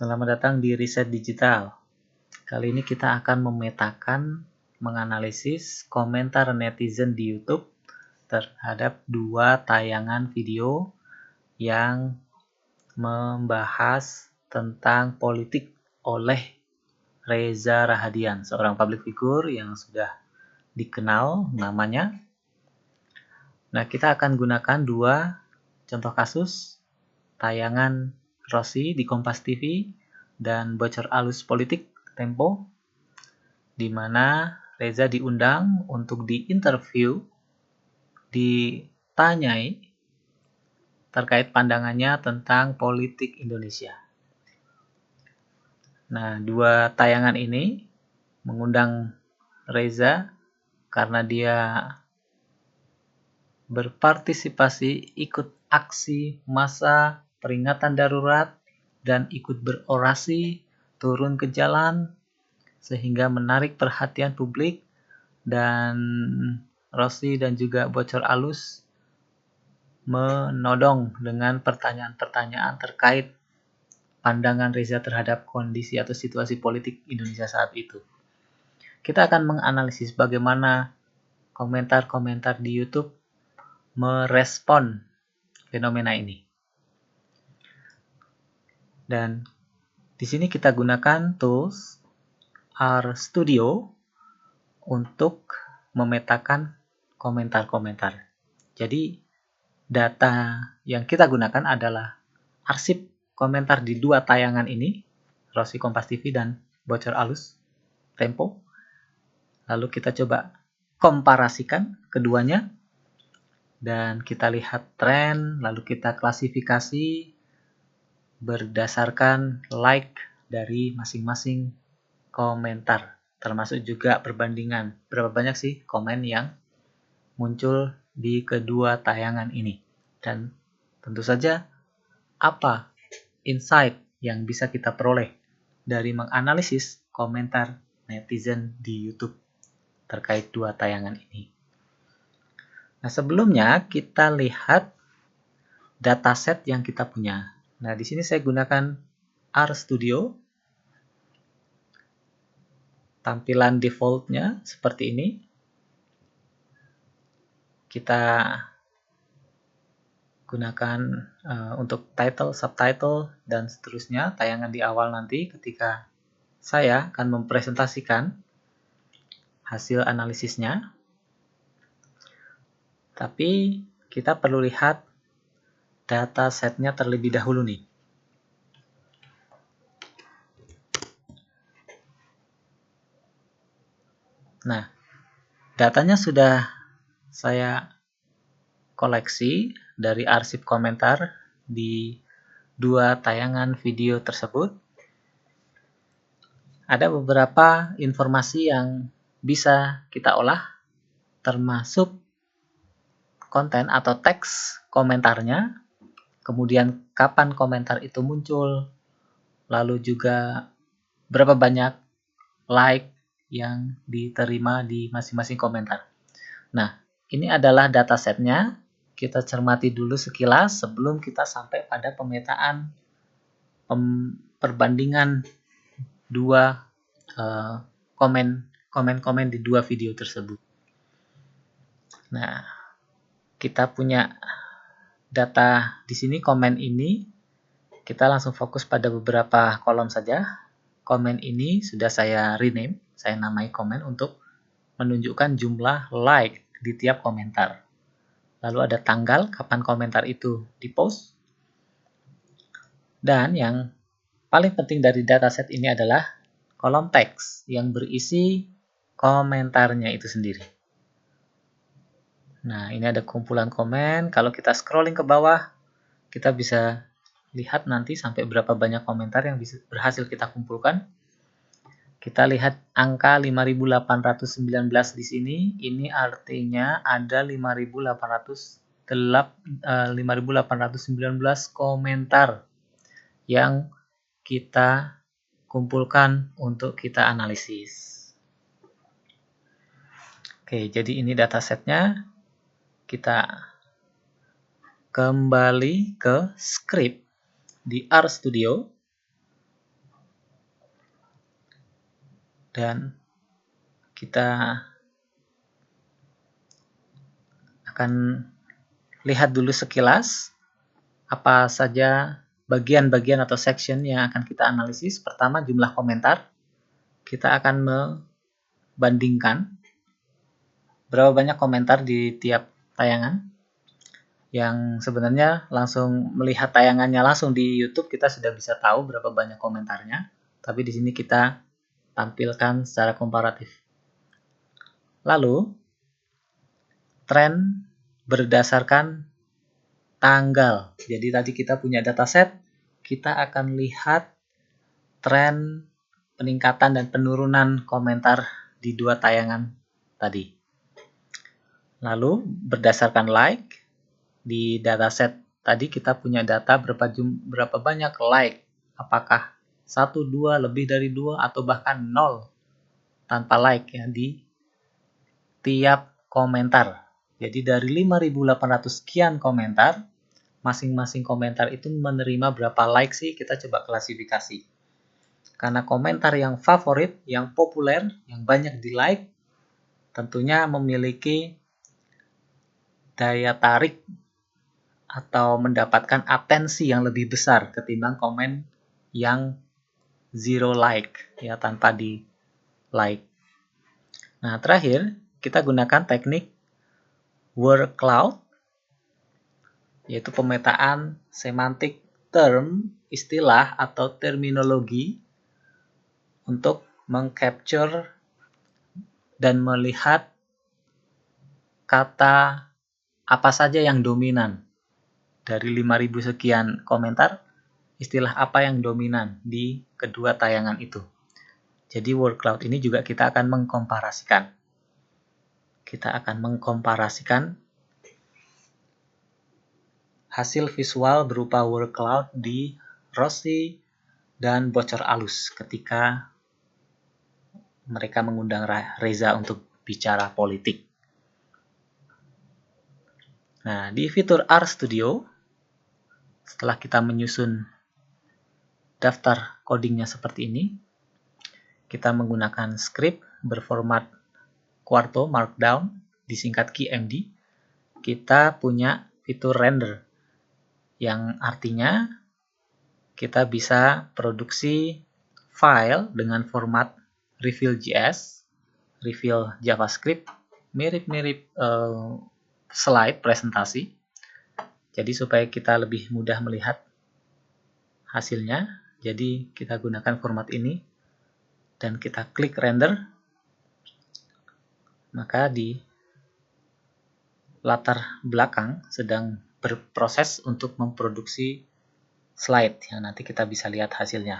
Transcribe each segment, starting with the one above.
Selamat datang di Riset Digital. Kali ini kita akan memetakan, menganalisis komentar netizen di YouTube terhadap dua tayangan video yang membahas tentang politik oleh Reza Rahadian, seorang public figure yang sudah dikenal namanya. Nah, kita akan gunakan dua contoh kasus, tayangan Rossi di Kompas TV dan Bocor Alus Politik Tempo, di mana Reza diundang untuk diinterview, ditanyai terkait pandangannya tentang politik Indonesia. Nah, dua tayangan ini mengundang Reza karena dia berpartisipasi ikut aksi massa peringatan darurat dan ikut berorasi turun ke jalan sehingga menarik perhatian publik, dan Rossi dan juga Bocor Alus menodong dengan pertanyaan-pertanyaan terkait pandangan Reza terhadap kondisi atau situasi politik Indonesia saat itu. Kita akan menganalisis bagaimana komentar-komentar di YouTube merespon fenomena ini. Dan di sini kita gunakan tools RStudio untuk memetakan komentar-komentar. Jadi data yang kita gunakan adalah arsip komentar di dua tayangan ini, Rossi Kompas TV dan Bocor Alus Tempo. Lalu kita coba komparasikan keduanya dan kita lihat tren, lalu kita klasifikasi berdasarkan like dari masing-masing komentar, termasuk juga perbandingan berapa banyak sih komen yang muncul di kedua tayangan ini, dan tentu saja apa insight yang bisa kita peroleh dari menganalisis komentar netizen di YouTube terkait dua tayangan ini. Nah, sebelumnya kita lihat dataset yang kita punya. Nah, di sini saya gunakan RStudio. Tampilan defaultnya seperti ini. Kita gunakan untuk title, subtitle, dan seterusnya tayangan di awal nanti ketika saya akan mempresentasikan hasil analisisnya. Tapi kita perlu lihat datasetnya terlebih dahulu nih. Nah, datanya sudah saya koleksi dari arsip komentar di dua tayangan video tersebut. Ada beberapa informasi yang bisa kita olah, termasuk konten atau teks komentarnya, kemudian kapan komentar itu muncul, lalu juga berapa banyak like yang diterima di masing-masing komentar. Nah, ini adalah datasetnya. Kita cermati dulu sekilas sebelum kita sampai pada pemetaan perbandingan dua komen-komen di dua video tersebut. Nah, kita punya data di sini, komen ini. Kita langsung fokus pada beberapa kolom saja. Komen ini sudah saya rename, saya namai komen untuk menunjukkan jumlah like di tiap komentar. Lalu ada tanggal kapan komentar itu dipost. Dan yang paling penting dari dataset ini adalah kolom teks yang berisi komentarnya itu sendiri. Nah, ini ada kumpulan komen. Kalau kita scrolling ke bawah, kita bisa lihat nanti sampai berapa banyak komentar yang berhasil kita kumpulkan. Kita lihat angka 5.819 di sini. Ini artinya ada 5.819 komentar yang kita kumpulkan untuk kita analisis. Oke, jadi ini datasetnya. Kita kembali ke script di RStudio. dan kita akan lihat dulu sekilas apa saja bagian-bagian atau section yang akan kita analisis. Pertama, jumlah komentar. Kita akan membandingkan berapa banyak komentar di tiap tayangan. Yang sebenarnya langsung melihat tayangannya langsung di YouTube, kita sudah bisa tahu berapa banyak komentarnya. Tapi di sini kita tampilkan secara komparatif. Lalu, tren berdasarkan tanggal. Jadi tadi kita punya dataset, kita akan lihat tren peningkatan dan penurunan komentar di dua tayangan tadi. Lalu berdasarkan like, di dataset tadi kita punya data berapa banyak like. Apakah 1, 2, lebih dari 2, atau bahkan 0 tanpa like ya di tiap komentar. Jadi dari 5.800 sekian komentar, masing-masing komentar itu menerima berapa like sih, kita coba klasifikasi. Karena komentar yang favorit, yang populer, yang banyak di like, tentunya memiliki daya tarik atau mendapatkan atensi yang lebih besar ketimbang komen yang zero like, ya tanpa di like. Nah, terakhir kita gunakan teknik word cloud, yaitu pemetaan semantik term, istilah atau terminologi untuk mengcapture dan melihat kata apa saja yang dominan. Dari 5.000 sekian komentar, istilah apa yang dominan di kedua tayangan itu. Jadi word cloud ini juga kita akan mengkomparasikan. Kita akan mengkomparasikan hasil visual berupa word cloud di Rossi dan Bocor Alus ketika mereka mengundang Reza untuk bicara politik. Nah, di fitur RStudio, setelah kita menyusun daftar codingnya seperti ini, kita menggunakan script berformat Quarto Markdown, disingkat QMD. Kita punya fitur render, yang artinya kita bisa produksi file dengan format Reveal.js, Reveal JavaScript, mirip-mirip slide presentasi. Jadi supaya kita lebih mudah melihat hasilnya, jadi kita gunakan format ini dan kita klik render, maka di latar belakang sedang berproses untuk memproduksi slide yang nanti kita bisa lihat hasilnya.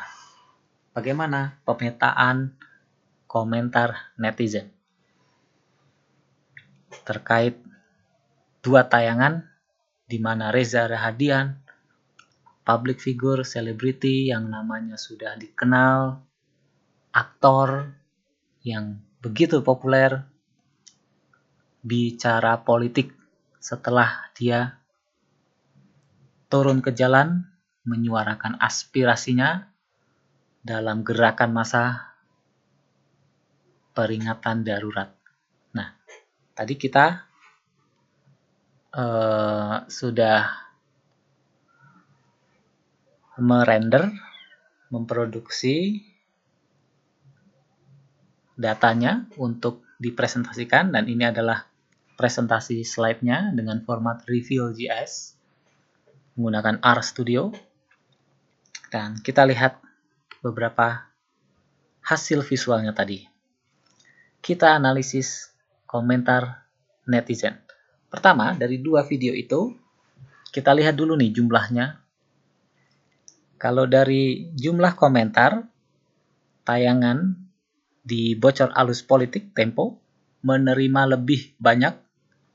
Bagaimana pemetaan komentar netizen terkait dua tayangan di mana Reza Rahadian, public figure, selebriti yang namanya sudah dikenal, aktor yang begitu populer, bicara politik setelah dia turun ke jalan menyuarakan aspirasinya dalam gerakan massa peringatan darurat. Nah, tadi kita sudah merender, memproduksi datanya untuk dipresentasikan, dan ini adalah presentasi slide-nya dengan format Reveal.js menggunakan RStudio. Dan kita lihat beberapa hasil visualnya tadi. Kita analisis komentar netizen. Pertama, dari dua video itu, kita lihat dulu nih jumlahnya. Kalau dari jumlah komentar, tayangan di Bocor Alus Politik Tempo menerima lebih banyak,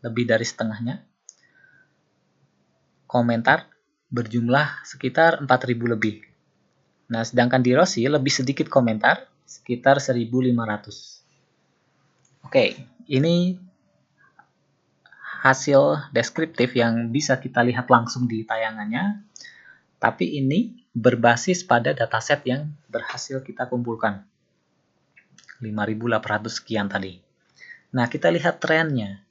lebih dari setengahnya. Komentar berjumlah sekitar 4.000 lebih. Nah, sedangkan di Rossi lebih sedikit komentar, sekitar 1.500. Oke, ini hasil deskriptif yang bisa kita lihat langsung di tayangannya, tapi ini berbasis pada dataset yang berhasil kita kumpulkan. 5.800 sekian tadi. Nah, kita lihat trennya.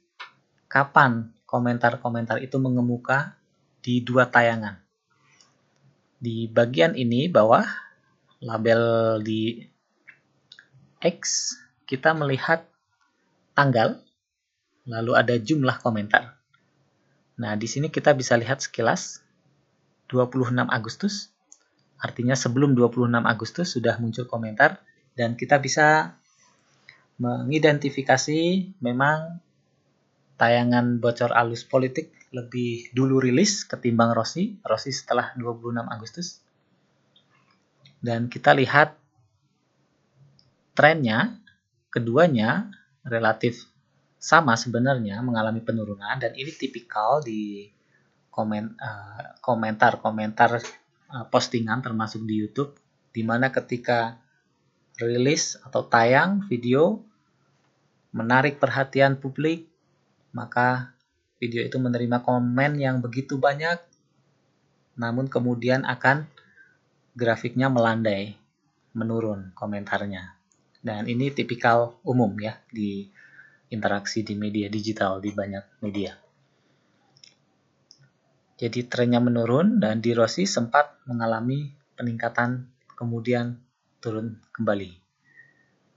Kapan komentar-komentar itu mengemuka di dua tayangan. Di bagian ini bawah, label di X, kita melihat tanggal, lalu ada jumlah komentar. Nah, di sini kita bisa lihat sekilas 26 Agustus, artinya sebelum 26 Agustus sudah muncul komentar, dan kita bisa mengidentifikasi memang tayangan Bocor Alus Politik lebih dulu rilis ketimbang Rossi setelah 26 Agustus. Dan kita lihat trennya, keduanya relatif sama sebenarnya mengalami penurunan, dan ini tipikal di komentar-komentar postingan termasuk di YouTube, di mana ketika rilis atau tayang video menarik perhatian publik, maka video itu menerima komen yang begitu banyak, namun kemudian akan grafiknya melandai, menurun komentarnya. Dan ini tipikal umum ya di interaksi di media digital, di banyak media. Jadi trennya menurun, dan di Rossi sempat mengalami peningkatan kemudian turun kembali.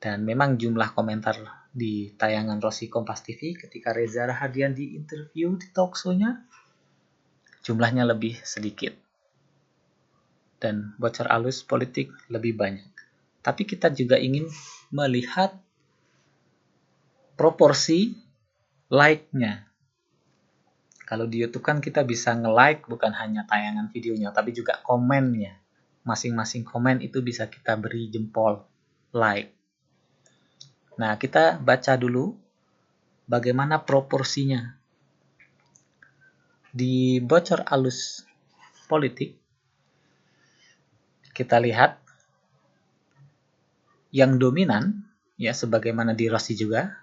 Dan memang jumlah komentar di tayangan Rossi Kompas TV ketika Reza Rahadian di interview di talkshow-nya jumlahnya lebih sedikit. Dan Bocor Alus Politik lebih banyak. Tapi kita juga ingin melihat proporsi like-nya. Kalau di YouTube kan kita bisa nge-like bukan hanya tayangan videonya, tapi juga komennya. Masing-masing komen itu bisa kita beri jempol like. Nah, kita baca dulu bagaimana proporsinya. Di Bocor Alus Politik, kita lihat yang dominan, ya sebagaimana di Rossi juga,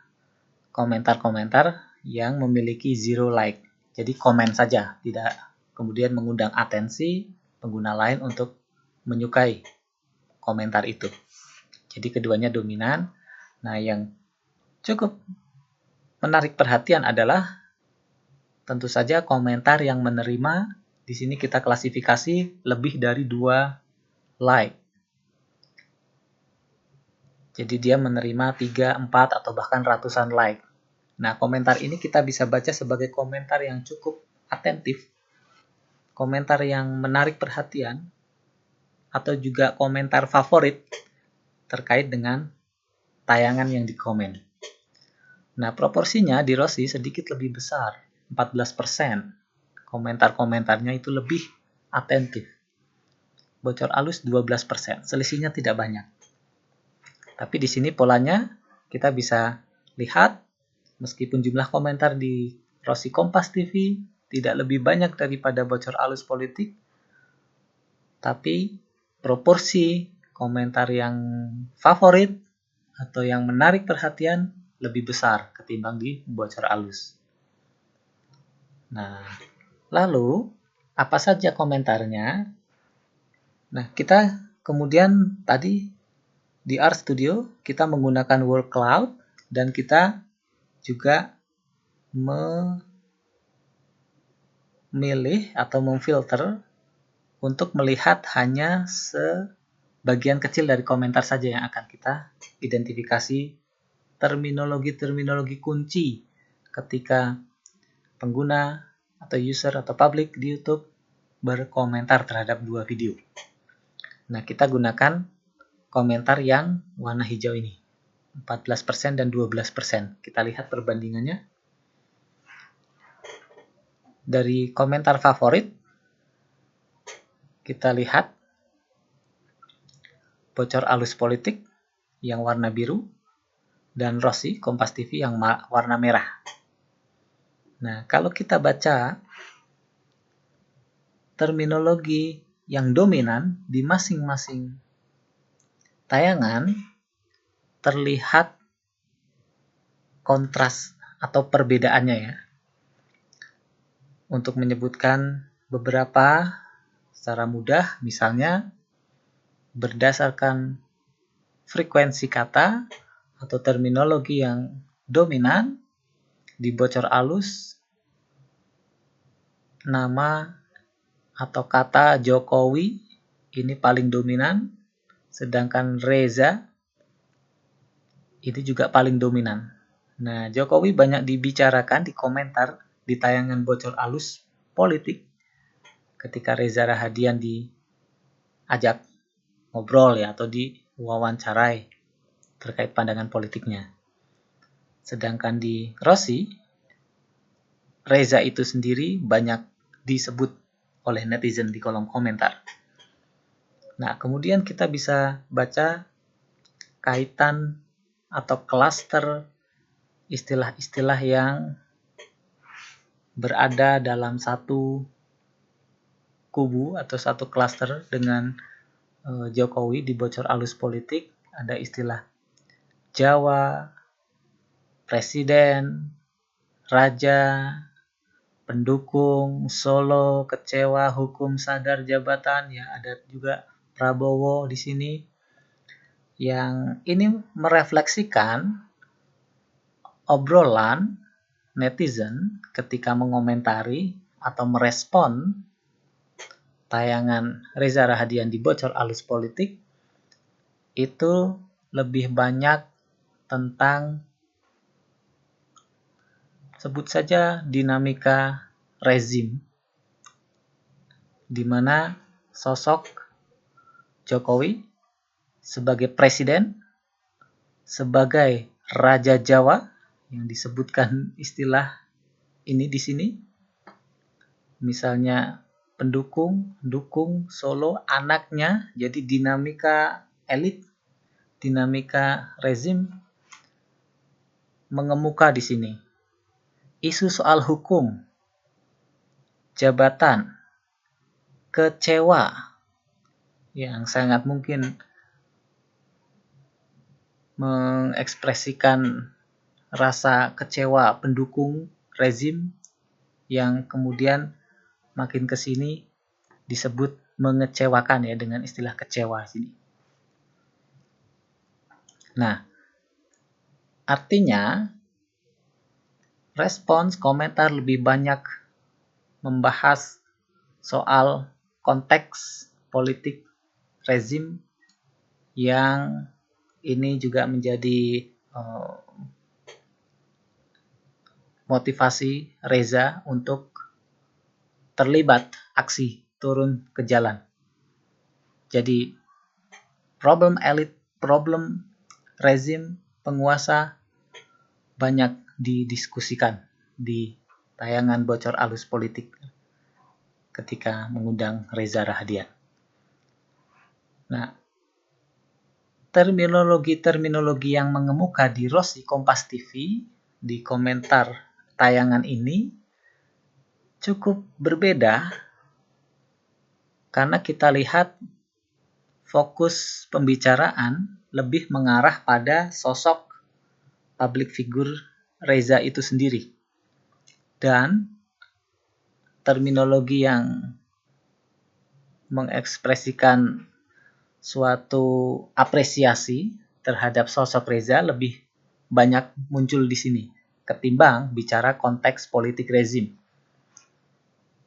komentar-komentar yang memiliki zero like. Jadi komen saja, tidak kemudian mengundang atensi pengguna lain untuk menyukai komentar itu. Jadi keduanya dominan. Nah, yang cukup menarik perhatian adalah tentu saja komentar yang menerima, di sini kita klasifikasi lebih dari 2 like. Jadi dia menerima 3, 4, atau bahkan ratusan like. Nah, komentar ini kita bisa baca sebagai komentar yang cukup atentif, komentar yang menarik perhatian, atau juga komentar favorit terkait dengan tayangan yang dikomen. Nah, proporsinya di Rossi sedikit lebih besar, 14%. Komentar-komentarnya itu lebih atentif. Bocor Alus 12%, selisihnya tidak banyak. Tapi di sini polanya kita bisa lihat, meskipun jumlah komentar di Rossi Kompas TV tidak lebih banyak daripada Bocor Alus Politik, tapi proporsi komentar yang favorit atau yang menarik perhatian lebih besar ketimbang di Bocor Alus. Nah, lalu apa saja komentarnya? Nah, kita kemudian tadi di Art Studio kita menggunakan word cloud, dan kita juga memilih atau memfilter untuk melihat hanya sebagian kecil dari komentar saja yang akan kita identifikasi terminologi-terminologi kunci ketika pengguna atau user atau public di YouTube berkomentar terhadap 2 video. Nah, kita gunakan komentar yang warna hijau ini, 14% dan 12%. Kita lihat perbandingannya. Dari komentar favorit, kita lihat Bocor Alus Politik yang warna biru, dan Rossi Kompas TV yang warna merah. Nah, kalau kita baca terminologi yang dominan di masing-masing tayangan, terlihat kontras atau perbedaannya ya. Untuk menyebutkan beberapa secara mudah, misalnya berdasarkan frekuensi kata, atau terminologi yang dominan di bocor alus, nama atau kata Jokowi ini paling dominan, sedangkan Reza ini juga paling dominan. Nah, Jokowi banyak dibicarakan di komentar di tayangan bocor alus politik ketika Reza Rahadian diajak ngobrol ya atau diwawancarai terkait pandangan politiknya. Sedangkan di Rossi, Reza itu sendiri banyak disebut oleh netizen di kolom komentar. Nah, kemudian kita bisa baca kaitan atau klaster istilah-istilah yang berada dalam satu kubu atau satu klaster dengan Jokowi di bocor alus politik. Ada istilah Jawa, Presiden, Raja, pendukung, Solo, kecewa, hukum, sadar, jabatan. Ya, ada juga Prabowo di sini. Yang ini merefleksikan obrolan netizen ketika mengomentari atau merespon tayangan Reza Rahadian di bocor alus politik itu lebih banyak tentang sebut saja dinamika rezim, di mana sosok Jokowi sebagai presiden, sebagai Raja Jawa yang disebutkan istilah ini di sini, misalnya pendukung, dukung, Solo, anaknya, jadi dinamika elit, dinamika rezim mengemuka di sini. Isu soal hukum, jabatan, kecewa yang sangat mungkin mengekspresikan rasa kecewa pendukung rezim yang kemudian makin ke sini disebut mengecewakan ya dengan istilah kecewa sini. Nah, artinya respons komentar lebih banyak membahas soal konteks politik rezim yang ini juga menjadi motivasi Reza untuk terlibat aksi turun ke jalan. Jadi problem elit, problem rezim, penguasa banyak didiskusikan di tayangan bocor alus politik ketika mengundang Reza Rahadian. Nah, terminologi-terminologi yang mengemuka di Rossi Kompas TV di komentar tayangan ini cukup berbeda karena kita lihat fokus pembicaraan lebih mengarah pada sosok public figure Reza itu sendiri. Dan terminologi yang mengekspresikan suatu apresiasi terhadap sosok Reza lebih banyak muncul di sini ketimbang bicara konteks politik rezim.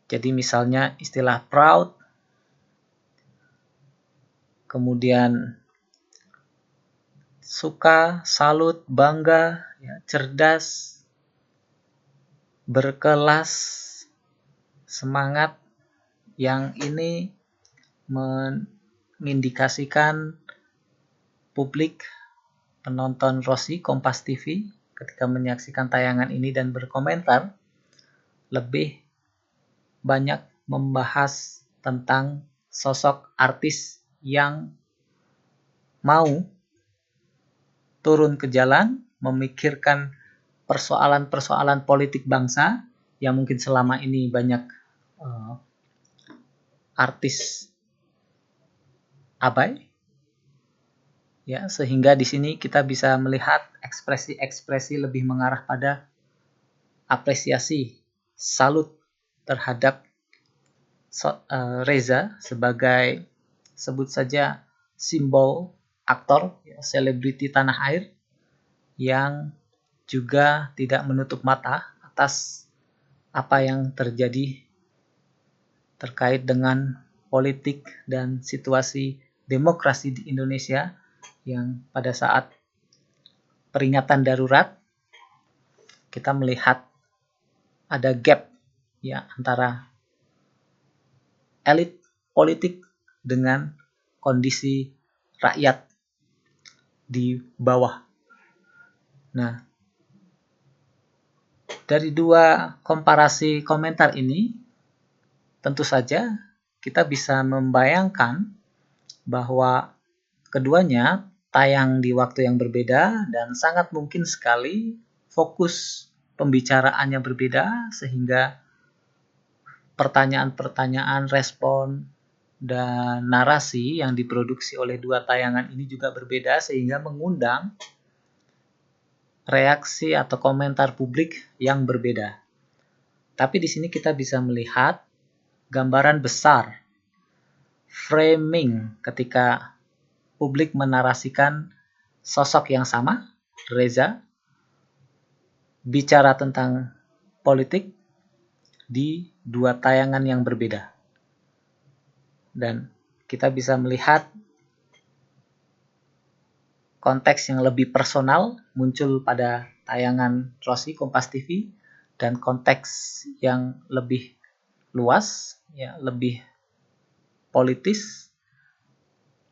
Jadi misalnya istilah proud, kemudian suka, salut, bangga, ya, cerdas, berkelas, semangat, yang ini mengindikasikan publik penonton Rossi Kompas TV ketika menyaksikan tayangan ini dan berkomentar lebih banyak membahas tentang sosok artis yang mau turun ke jalan memikirkan persoalan-persoalan politik bangsa yang mungkin selama ini banyak artis abai, ya, sehingga di sini kita bisa melihat ekspresi-ekspresi lebih mengarah pada apresiasi, salut terhadap Reza sebagai sebut saja simbol aktor, ya, selebriti tanah air yang juga tidak menutup mata atas apa yang terjadi terkait dengan politik dan situasi demokrasi di Indonesia yang pada saat peringatan darurat kita melihat ada gap ya antara elit politik dengan kondisi rakyat di bawah. Nah, dari dua komparasi komentar ini, tentu saja kita bisa membayangkan bahwa keduanya tayang di waktu yang berbeda dan sangat mungkin sekali fokus pembicaraannya berbeda sehingga pertanyaan-pertanyaan, respon, dan narasi yang diproduksi oleh dua tayangan ini juga berbeda sehingga mengundang reaksi atau komentar publik yang berbeda. Tapi di sini kita bisa melihat gambaran besar, framing ketika publik menarasikan sosok yang sama, Reza, bicara tentang politik di dua tayangan yang berbeda. Dan kita bisa melihat konteks yang lebih personal muncul pada tayangan Rossi Kompas TV dan konteks yang lebih luas, ya, lebih politis,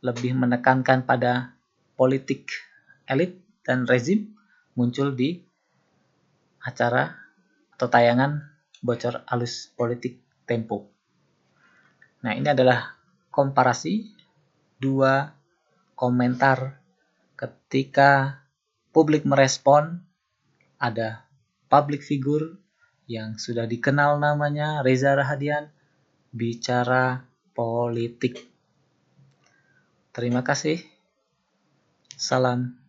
lebih menekankan pada politik elit dan rezim muncul di acara atau tayangan Bocor Alus Politik Tempo. Nah, ini adalah komparasi dua komentar ketika publik merespon ada public figure yang sudah dikenal namanya Reza Rahadian bicara politik. Terima kasih. Salam.